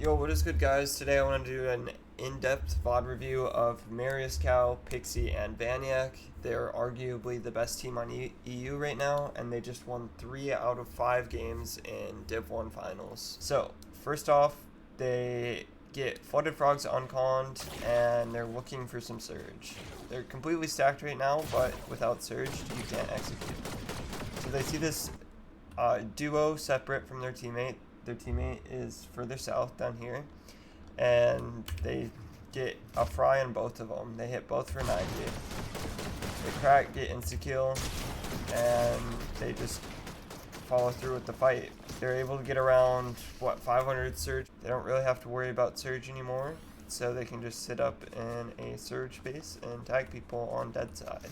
Yo, what is good, guys? Today I want to do an in-depth VOD review of Marius Cal, Pixie, and Vaniac. They're arguably the best team on EU right now, and they just won 3 out of 5 games in Div 1 finals. So, first off, they get Flooded Frogs unconned, and they're looking for some Surge. They're completely stacked right now, but without Surge, you can't execute. So they see this duo separate from their teammate. Their teammate is further south down here, and they get a fry on both of them. They hit both for 90. They crack, get insta-kill, and they just follow through with the fight. They're able to get around, 500 Surge. They don't really have to worry about Surge anymore, so they can just sit up in a Surge base and tag people on dead side.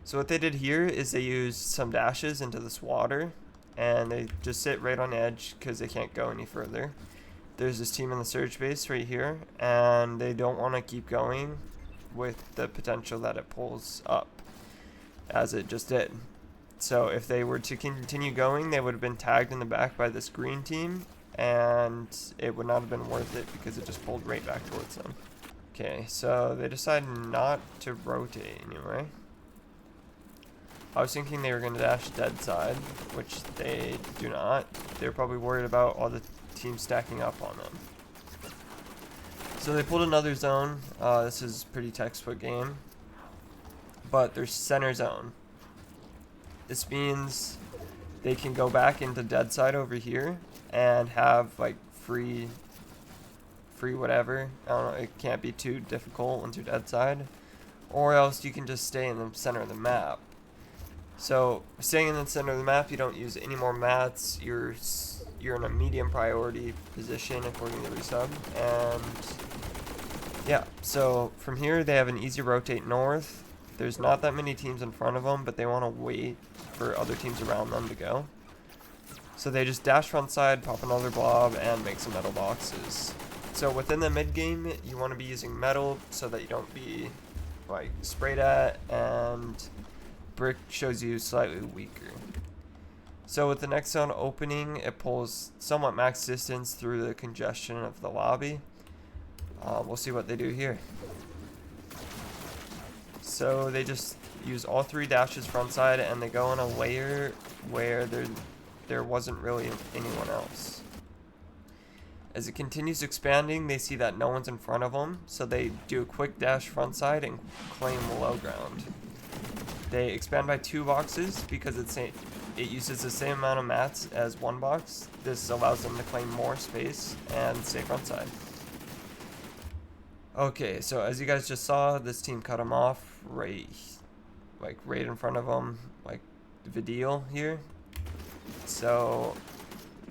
So what they did here is they used some dashes into this water, and they just sit right on edge because they can't go any further. There's this team in the Surge base right here, and they don't want to keep going with the potential that it pulls up, as it just did. So if they were to continue going, they would have been tagged in the back by this green team, and it would not have been worth it because it just pulled right back towards them. Okay, so they decided not to rotate anyway. I was thinking they were going to dash dead side, which they do not. They're probably worried about all the teams stacking up on them. So they pulled another zone. This is a pretty textbook game. But there's center zone. This means they can go back into dead side over here and have like free whatever. I don't know, it can't be too difficult once you're dead side. Or else you can just stay in the center of the map. So, staying in the center of the map, you don't use any more mats, you're in a medium priority position according to resub, and yeah, so from here they have an easy rotate north. There's not that many teams in front of them, but they want to wait for other teams around them to go. So they just dash front side, pop another blob, and make some metal boxes. So within the mid game, you want to be using metal so that you don't be like sprayed at, and brick shows you slightly weaker. So with the next zone opening, it pulls somewhat max distance through the congestion of the lobby. We'll see what they do here. So they just use all 3 dashes front side, and they go in a layer where there wasn't really anyone else. As it continues expanding, they see that no one's in front of them, so they do a quick dash front side and claim low ground. They expand by 2 boxes because it uses the same amount of mats as 1 box. This allows them to claim more space and stay front side. Okay, so as you guys just saw, this team cut them off right in front of them, like Vidal here. So,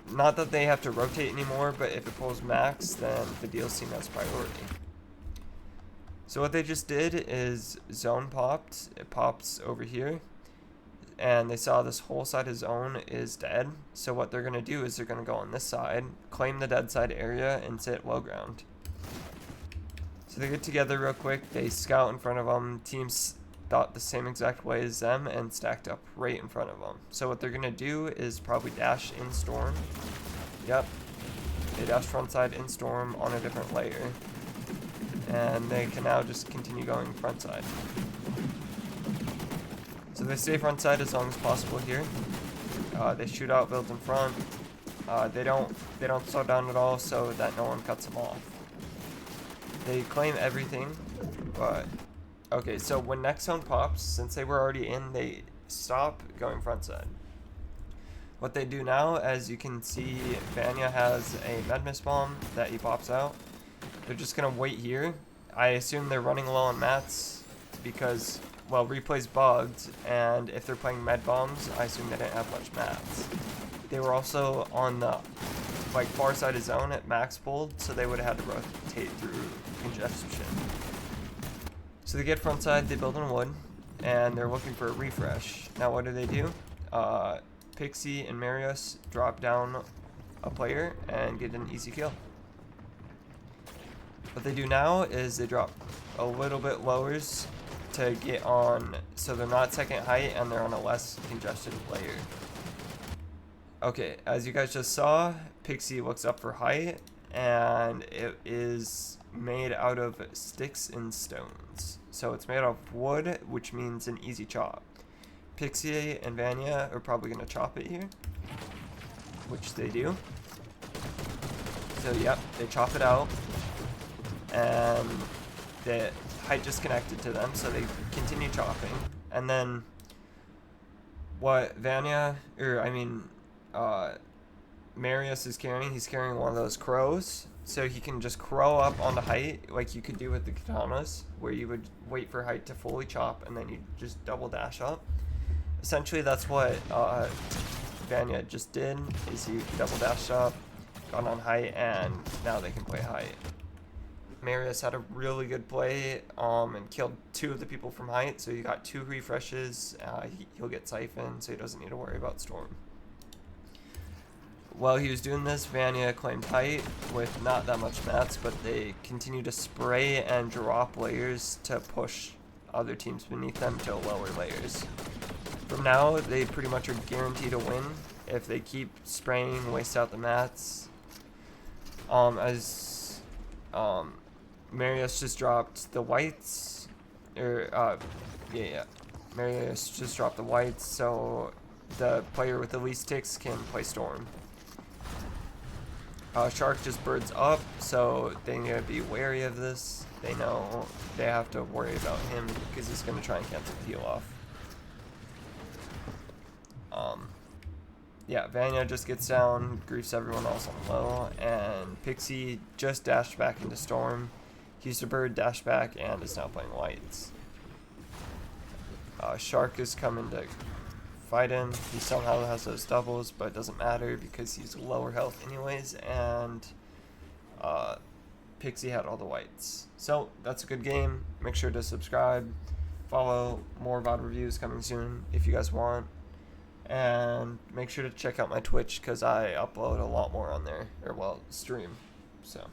not that they have to rotate anymore, but if it pulls max, then Vidal's team has priority. So what they just did is zone popped. It pops over here, and they saw this whole side of zone is dead. So what they're going to do is they're going to go on this side, claim the dead side area, and sit low ground. So they get together real quick. They scout in front of them. Teams thought the same exact way as them and stacked up right in front of them. So what they're going to do is probably dash in storm. Yep. They dash front side in storm on a different layer. And they can now just continue going front side. So they stay front side as long as possible here. They shoot out builds in front. They don't slow down at all so that no one cuts them off. They claim everything, but okay. So when next zone pops, since they were already in, they stop going front side. What they do now, as you can see, Vanya has a med miss bomb that he pops out. They're just going to wait here. I assume they're running low on mats because, well, replay's bugged, and if they're playing med bombs, I assume they didn't have much mats. They were also on the far side of zone at max pulled, so they would have had to rotate through congestion. So they get front side, they build in wood, and they're looking for a refresh. Now what do? Pixie and Marius drop down a player and get an easy kill. What they do now is they drop a little bit lowers to get on, so they're not second height and they're on a less congested layer. Okay, as you guys just saw, Pixie looks up for height, and it is made out of sticks and stones. So it's made out of wood, which means an easy chop. Pixie and Vanya are probably going to chop it here, which they do. So yep, they chop it out, and the height disconnected to them, so they continue chopping. And then what Vanya, or I mean, Marius is carrying, he's carrying one of those crows, so he can just crow up on the height like you could do with the katanas, where you would wait for height to fully chop and then you just double dash up. Essentially, that's what Vanya just did, is he double dashed up, got on height, and now they can play height. Marius had a really good play and killed 2 of the people from height, so he got 2 refreshes. He'll get Siphon, so he doesn't need to worry about Storm. While he was doing this, Vanya claimed height with not that much mats, but they continue to spray and drop layers to push other teams beneath them to lower layers. From now, they pretty much are guaranteed to win if they keep spraying, waste out the mats. Marius just dropped the whites, Marius just dropped the whites, so the player with the least ticks can play Storm. Shark just birds up, so they need to be wary of this. They know they have to worry about him because he's going to try and cancel the heal off. Yeah, Vanya just gets down, griefs everyone else on low, and Pixie just dashed back into Storm. He's a bird, dashed back, and is now playing whites. Shark is coming to fight him. He somehow has those doubles, but it doesn't matter because he's lower health anyways, and Pixie had all the whites. So that's a good game. Make sure to subscribe, follow, more VOD reviews coming soon if you guys want, and make sure to check out my Twitch because I upload a lot more on there, or well, stream. So